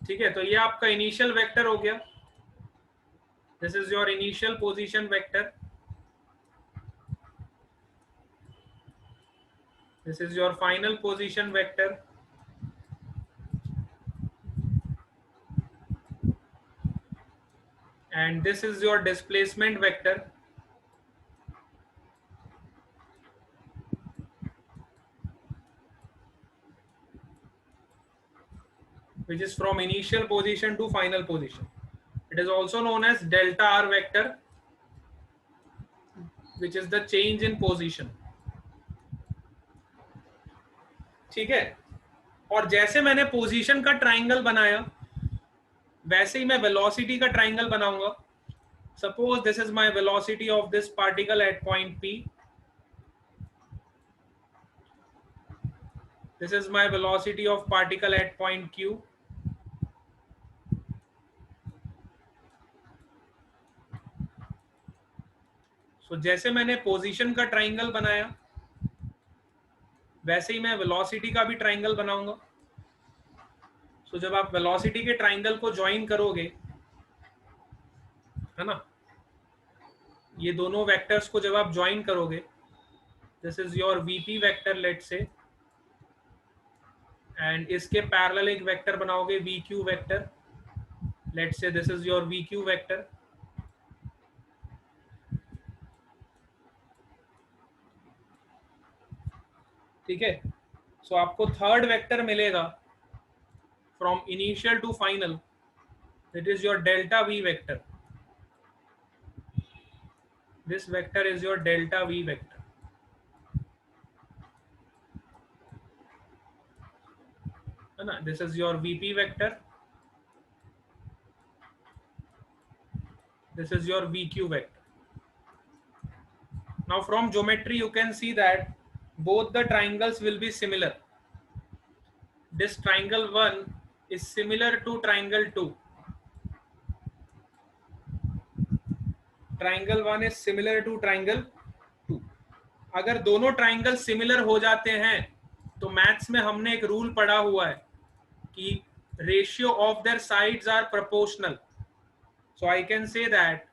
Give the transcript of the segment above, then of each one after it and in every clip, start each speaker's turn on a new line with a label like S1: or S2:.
S1: ठीक है, तो ये आपका इनिशियल वेक्टर हो गया, this is your initial position vector, this is your final position vector, and this is your displacement vector, which is from initial position to final position. It is also known as delta r vector, which is the change in position. ठीक है, और जैसे मैंने position का triangle बनाया वैसे ही मैं velocity का ट्राइंगल बनाऊंगा. Suppose this is my velocity of this particle at point P, this is my velocity of particle at point Q. So जैसे मैंने पोजीशन का ट्राइंगल बनाया वैसे ही मैं वेलोसिटी का भी ट्राइंगल बनाऊंगा. So जब आप वेलोसिटी के ट्राइंगल को ज्वाइन करोगे, है ना, ये दोनों वेक्टर्स को जब आप ज्वाइन करोगे, this is your VP vector let say, and इसके पैरेलल एक वेक्टर बनाओगे VQ vector, let say this is your VQ vector. ठीक है, सो आपको थर्ड वेक्टर मिलेगा from initial to final, that is your delta V vector. This vector is your delta V vector. है ना, this is your VP vector, this is your VQ vector. Now from geometry you can see that both the triangles will be similar. This triangle 1 is similar to triangle 2. Triangle 1 is similar to triangle 2. अगर दोनों triangle similar हो जाते हैं तो maths में हमने एक rule पढ़ा हुआ है कि ratio of their sides are proportional. So I can say that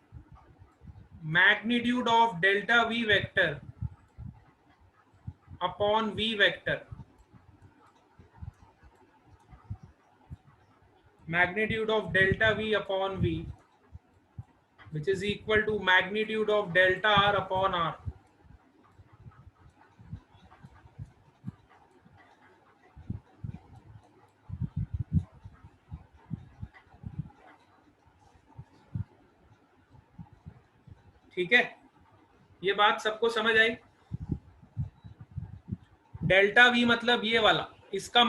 S1: magnitude of delta V vector upon V vector, magnitude of delta V upon V, which is equal to magnitude of delta R upon R. ठीक है, ये बात सबको समझ आई. Delta V मतलब ये वाला, इसका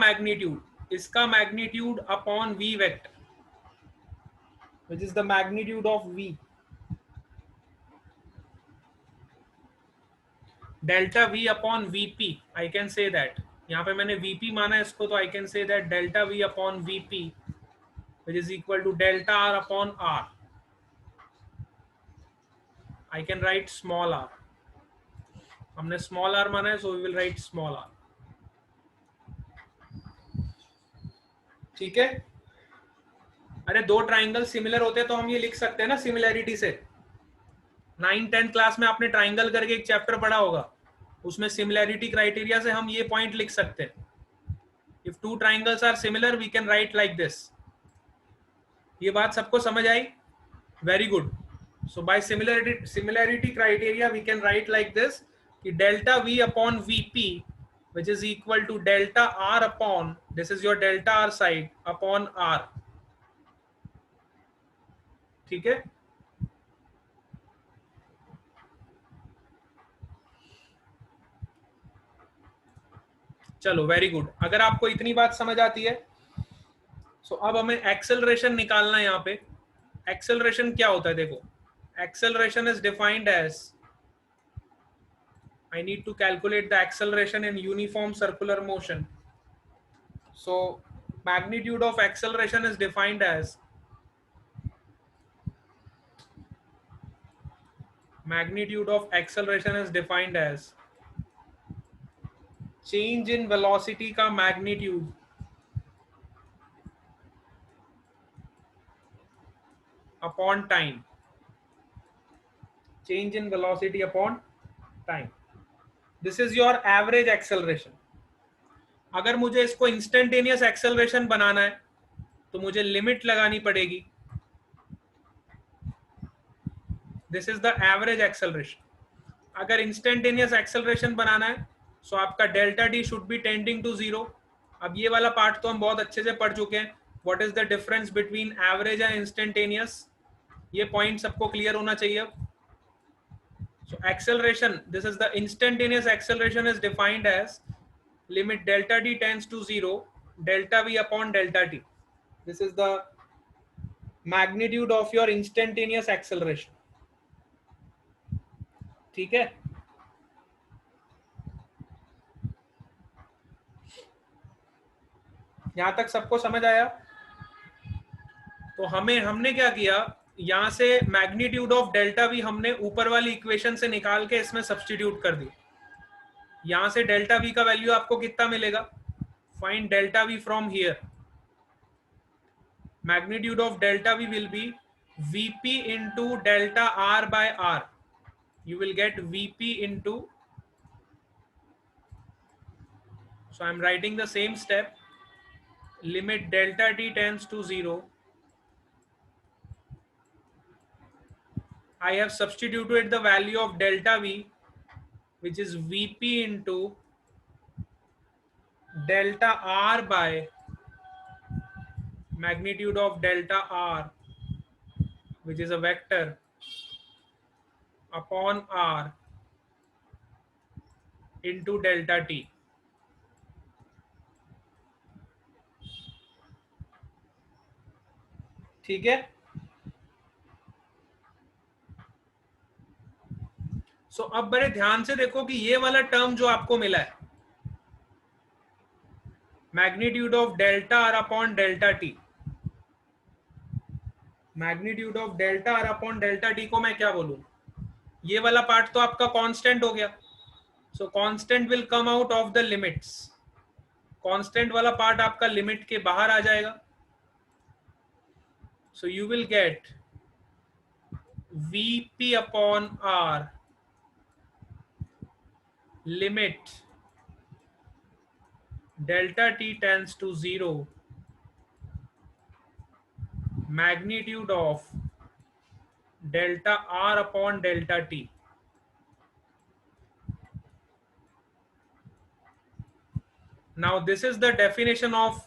S1: magnitude upon V vector, which is the magnitude of V. Delta V upon VP, I can say that. यहाँ पे मैंने VP माना इसको, तो I can say that delta V upon VP, which is equal to delta R upon R. I can write small r. हमने small r माना है, so we will write small r. ठीक है, अरे दो ट्राइंगल सिमिलर होते हैं तो हम ये लिख सकते हैं ना सिमिलैरिटी से. 9-10 क्लास में आपने ट्राइंगल करके एक चैप्टर पढ़ा होगा, उसमें सिमिलैरिटी क्राइटेरिया से हम ये पॉइंट लिख सकते हैं. If two triangles are similar we can write like this. ये बात सबको समझ आई? Very good. So by similarity criteria we can write like this कि delta V upon VP, which is equal to delta R upon, this is your delta R side, upon R. ठीक है, चलो very good. अगर आपको इतनी बात समझ आती है, so अब हमें एक्सेलरेशन निकालना है. यहाँ पे एक्सेलरेशन क्या होता है, देखो, acceleration is defined as, I need to calculate the acceleration in uniform circular motion. So magnitude of acceleration is defined as change in velocity का magnitude upon time, change in velocity upon time, this is your average acceleration. अगर मुझे इसको instantaneous acceleration बनाना है तो मुझे limit लगानी पड़ेगी, this is the average acceleration. अगर इंस्टेंटेनियस एक्सेलरेशन बनाना है सो आपका delta d should be tending to zero. अब ये वाला पार्ट तो हम बहुत अच्छे से पढ़ चुके हैं, what is the difference between average and instantaneous, ये पॉइंट सबको क्लियर होना चाहिए अब। So acceleration, this is the instantaneous acceleration is defined as limit delta d tends to 0, delta v upon delta t. This is the magnitude of your instantaneous acceleration. ठीक है, यहां तक सबको समझ आया? तो हमने क्या किया, यहां से मैग्नीट्यूड ऑफ डेल्टा वी हमने ऊपर वाली इक्वेशन से निकाल के इसमें सब्स्टिट्यूट कर दी। यहां से डेल्टा वी का वैल्यू आपको कितना मिलेगा, find delta we from here, magnitude of delta v will be vp into delta r by r. You will get vp into, so I am writing the same step, limit delta t tends to 0, I have substituted the value of delta v which is vp into delta r by magnitude of delta r which is a vector upon r into delta t. ठीक है, सो अब बड़े ध्यान से देखो कि ये वाला टर्म जो आपको मिला है, magnitude of delta R upon delta T, magnitude of delta R upon delta T को मैं क्या बोलूं, ये वाला पार्ट तो आपका कांस्टेंट हो गया, सो constant will come out of the limits, constant वाला पार्ट आपका लिमिट के बाहर आ जाएगा, so you will get vp upon r limit delta t tends to 0, magnitude of delta r upon delta t. Now this is the definition of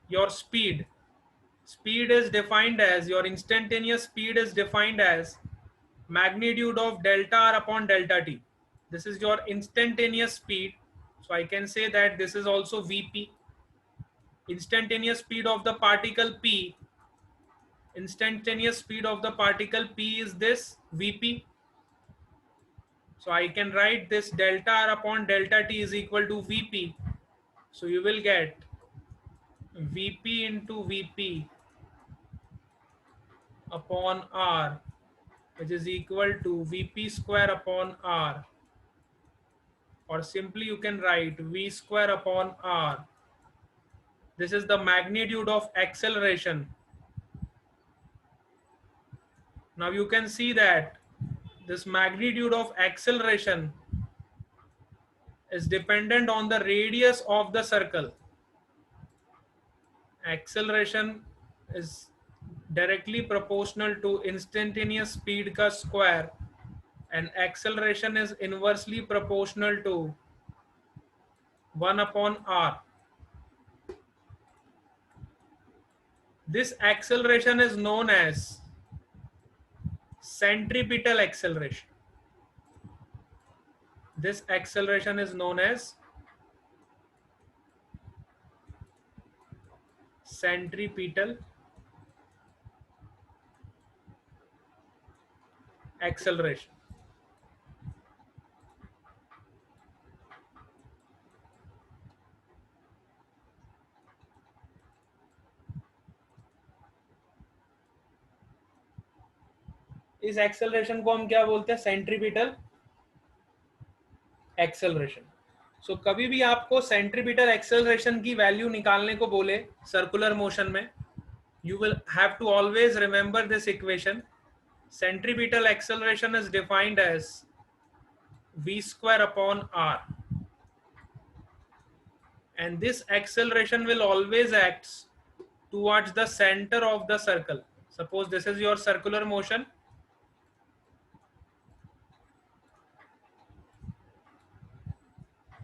S1: your speed. Speed is defined as, your instantaneous speed is defined as magnitude of delta r upon delta t. This is your instantaneous speed. So I can say that this is also Vp. Instantaneous speed of the particle P. Instantaneous speed of the particle P is this Vp. So I can write this delta r upon delta t is equal to Vp. So you will get Vp into Vp upon r, which is equal to Vp square upon r, or simply you can write V square upon r. This is the magnitude of acceleration. Now you can see that this magnitude of acceleration is dependent on the radius of the circle. Acceleration is directly proportional to instantaneous speed ka square, and acceleration is inversely proportional to 1 upon r. This acceleration is known as centripetal acceleration. This acceleration is known as centripetal acceleration. इस acceleration को हम क्या बोलते हैं, centripetal acceleration. सो कभी भी आपको centripetal acceleration की वैल्यू निकालने को बोले सर्कुलर मोशन में, you will have to always remember this equation, centripetal acceleration is defined as v square upon r, and this acceleration will always act towards the center of the circle. Suppose this is your circular motion.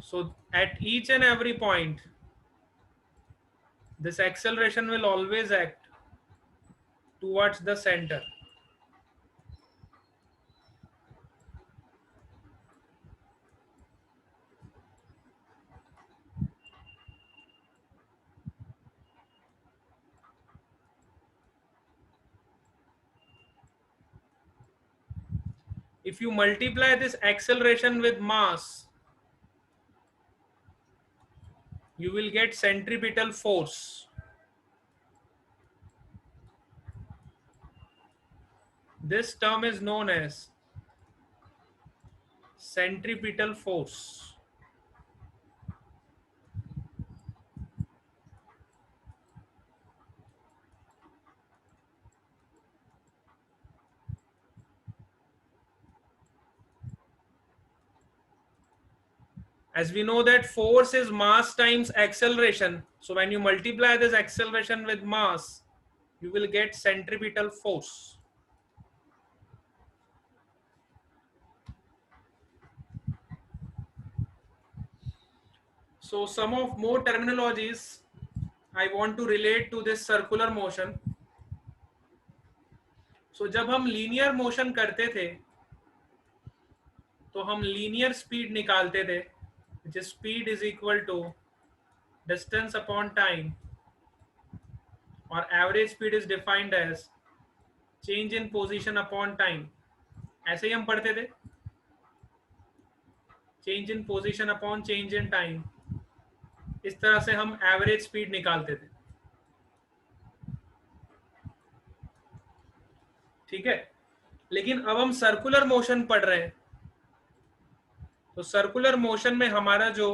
S1: So at each and every point, this acceleration will always act towards the center. If you multiply this acceleration with mass, you will get centripetal force. This term is known as centripetal force. As we know that force is mass times acceleration. So when you multiply this acceleration with mass, you will get centripetal force. So some of more terminologies I want to relate to this circular motion. So जब हम linear motion करते थे, तो हम linear speed निकालते थे, which is speed is equal to distance upon time, और average speed is defined as change in position upon time. ऐसे ही हम पढ़ते थे, change in position upon change in time. इस तरह से हम एवरेज स्पीड निकालते थे. ठीक है, लेकिन अब हम सर्कुलर मोशन पढ़ रहे हैं, तो सर्कुलर मोशन में हमारा जो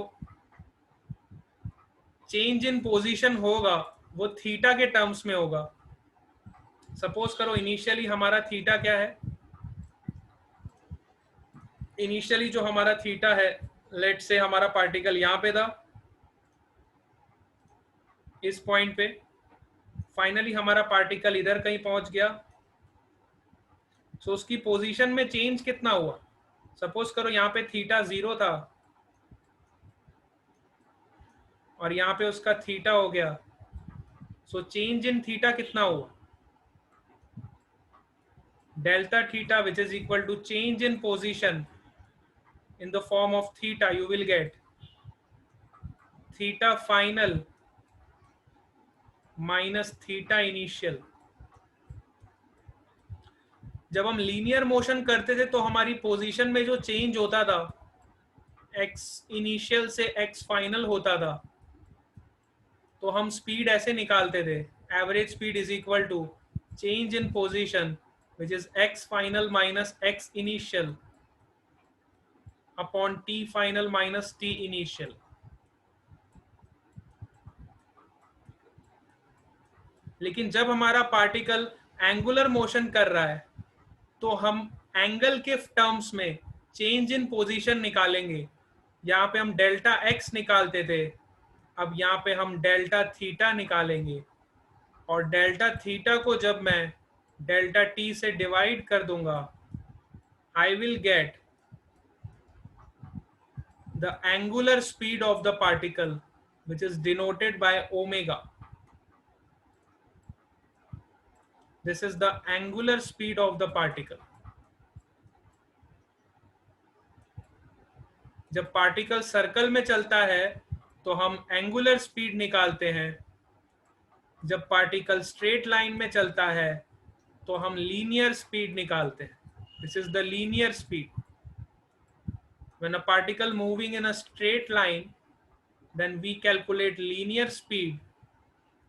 S1: चेंज इन पोजीशन होगा वो थीटा के टर्म्स में होगा. सपोज करो इनिशियली हमारा थीटा क्या है, इनिशियली जो हमारा थीटा है, लेट से हमारा पार्टिकल यहां पे था, इस पॉइंट पे, फाइनली हमारा पार्टिकल इधर कहीं पहुंच गया. सो उसकी पोजीशन में चेंज कितना हुआ. सपोज करो यहाँ पे थीटा 0 था और यहाँ पे उसका थीटा हो गया. सो चेंज इन थीटा कितना हुआ, delta theta, which is equal to change in position in the form of theta. You will get theta final minus theta initial. जब हम लीनियर मोशन करते थे तो हमारी पोजीशन में जो चेंज होता था, x इनिशियल से x फाइनल होता था, तो हम स्पीड ऐसे निकालते थे, average speed is equal to change in position which is x final minus x initial upon t final minus t initial. लेकिन जब हमारा पार्टिकल एंगुलर मोशन कर रहा है तो हम एंगल के टर्म्स में चेंज इन पोजीशन निकालेंगे. यहाँ पे हम डेल्टा x निकालते थे, अब यहाँ पे हम डेल्टा थीटा निकालेंगे, और डेल्टा थीटा को जब मैं डेल्टा t से डिवाइड कर दूंगा, I will get the angular speed of the particle which is denoted by omega. This is the angular speed of the particle. जब पार्टिकल सर्कल में चलता है तो हम एंगुलर स्पीड निकालते हैं, जब पार्टिकल स्ट्रेट लाइन में चलता है तो हम लीनियर स्पीड निकालते हैं. This is the linear speed. When a particle moving in a straight line, then we calculate linear speed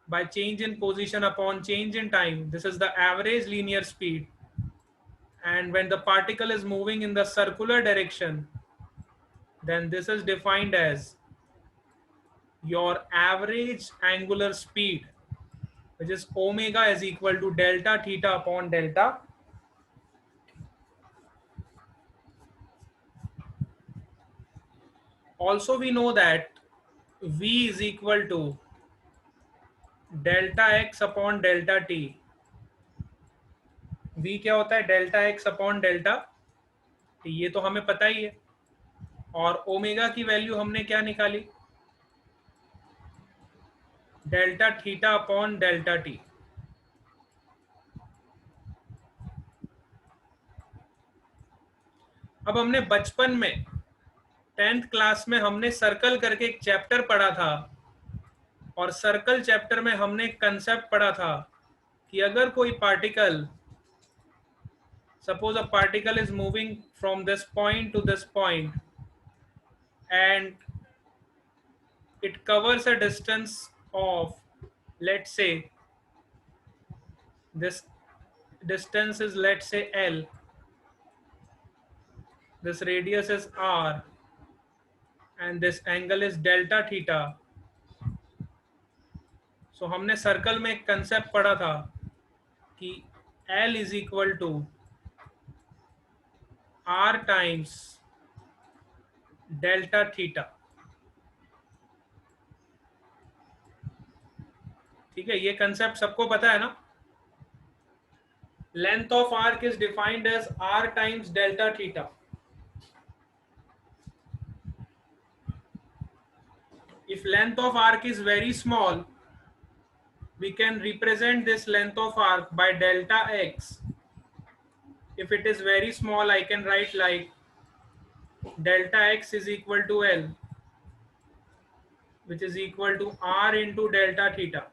S1: by change in position upon change in time. This is the average linear speed. And when the particle is moving in the circular direction, then this is defined as your average angular speed, which is omega is equal to delta theta upon delta also we know that v is equal to delta x upon delta t. v क्या होता है? Delta x upon delta t, ये तो हमें पता ही है. और omega की वैल्यू हमने क्या निकाली? Delta theta upon delta T. अब हमने बचपन में 10th क्लास में हमने सर्कल करके एक चैप्टर पढ़ा था, और सर्कल चैप्टर में हमने कंसेप्ट पढ़ा था कि अगर कोई particle, suppose a particle is moving from this point two this point and it covers a distance of, let's say, this distance is, let's say, L, this radius is R, and this angle is delta theta. So हमने circle में एक concept पढ़ा था कि L is equal to R times delta theta. ठीक है, ये concept सबको पता है ना? Length of arc is defined as R times delta theta. If length of arc is very small, we can represent this length of arc by delta x. If it is very small, I can write like delta x is equal to L, which is equal to R into delta theta.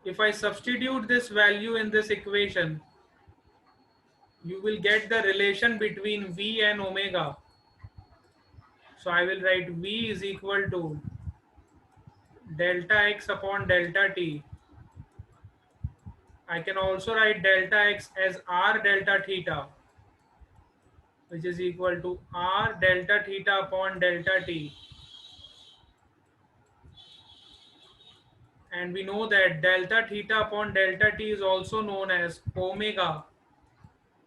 S1: If I substitute this value in this equation, you will get the relation between V and omega. So I will write V is equal to delta x upon delta t. I can also write delta x as R delta theta, which is equal to R delta theta upon delta t. And we know that delta theta upon delta t is also known as omega,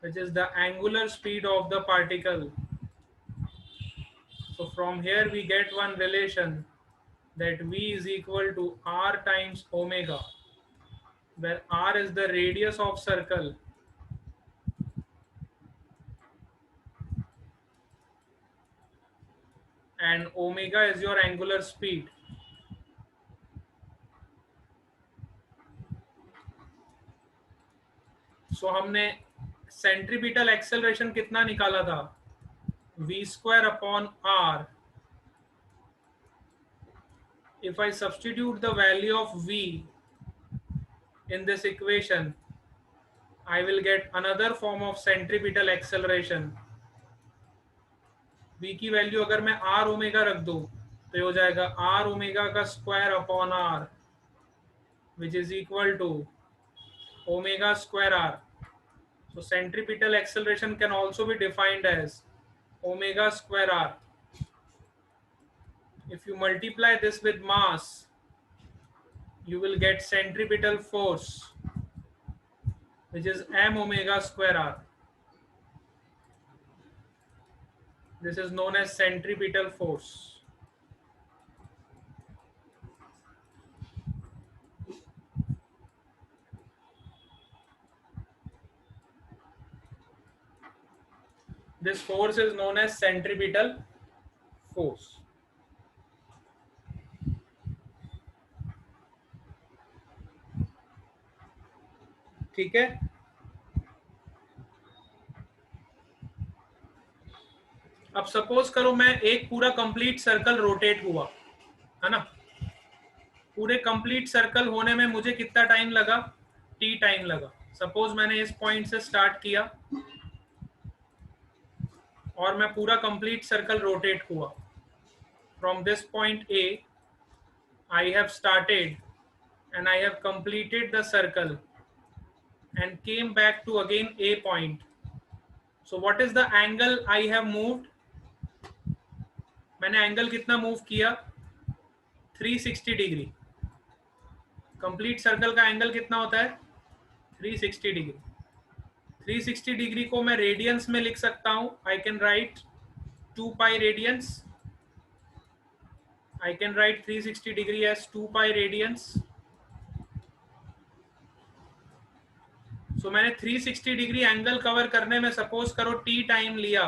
S1: which is the angular speed of the particle. So from here we get one relation, that V is equal to R times omega, where R is the radius of circle and omega is your angular speed. So हमने centripetal acceleration कितना निकाला था? V square upon R. If I substitute the value of V in this equation, I will get another form of centripetal acceleration. V की value अगर मैं R omega रख दूं तो ये हो जाएगा R ओमेगा का square upon R, which is equal to omega square R. So centripetal acceleration can also be defined as omega square R. If you multiply this with mass, you will get centripetal force, which is m omega square R. This is known as centripetal force. This force is known as centripetal force. ठीक है, अब suppose करो मैं एक पूरा complete circle rotate हुआ है ना, पूरे कंप्लीट सर्कल होने में मुझे कितना टाइम लगा? t टाइम लगा. सपोज मैंने इस पॉइंट से स्टार्ट किया और मैं पूरा कंप्लीट सर्कल रोटेट हुआ. From this point A I have started and I have completed the circle and came back to again A point. So what is the angle I have moved? मैंने angle कितना move किया? 360 degree. Complete circle का angle कितना होता है? 360 degree. 360 degree को मैं radiance में लिख सकता हूं. I can write 2 pi radiance. I can write 360 degree as 2 pi radians. So मैंने 360 डिग्री एंगल कवर करने में सपोज करो t टाइम लिया.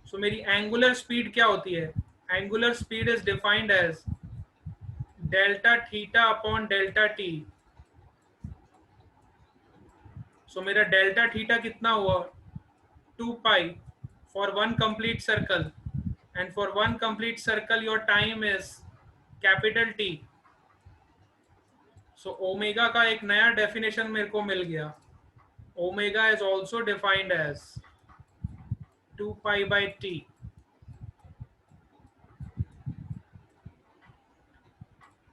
S1: So मेरी एंगुलर स्पीड क्या होती है? Angular speed is defined as delta theta upon delta t. So मेरा डेल्टा थीटा कितना हुआ? 2 pi for one complete circle, and for one complete circle your time is capital T. So omega का एक नया definition मेरे को मिल गया. Omega is also defined as 2 pi by T.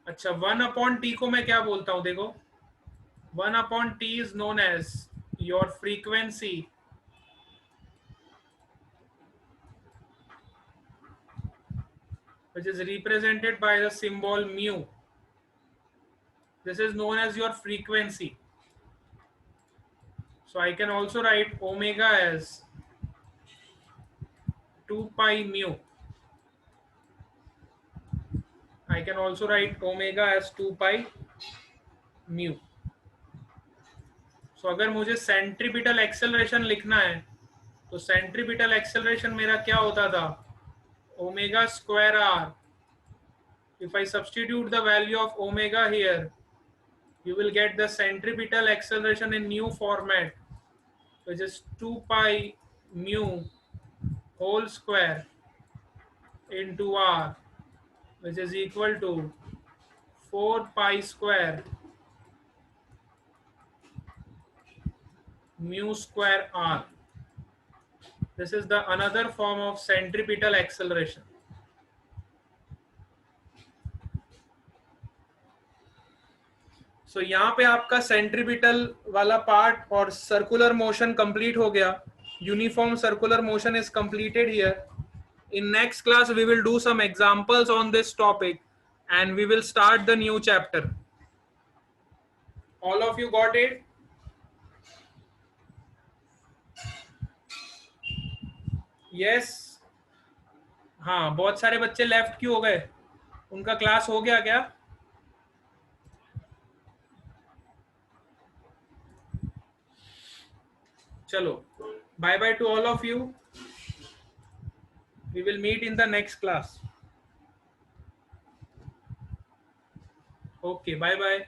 S1: अच्छा, 1 अपॉन टी को मैं क्या बोलता हूं? देखो, 1 upon T is known as your frequency which is represented by the symbol mu. This is known as your frequency. So I can also write omega as 2 pi mu. I can also write omega as 2 pi mu. So अगर मुझे centripetal acceleration लिखना है तो centripetal acceleration मेरा क्या होता था? Omega square r. If I substitute the value of omega here, you will get the centripetal acceleration in new format, which is 2 pi mu whole square into r, which is equal to 4 pi square mu square r. This is the another form of centripetal acceleration. So यहाँ पे आपका centripetal वाला part और circular motion complete हो गया. Uniform circular motion is completed here. In next class we will do some examples on this topic and we will start the new chapter. All of you got it? Yes. हाँ, बहुत सारे बच्चे left क्यों हो गए? उनका class हो गया क्या? चलो, bye bye to all of you. We will meet in the next class. Okay, bye bye.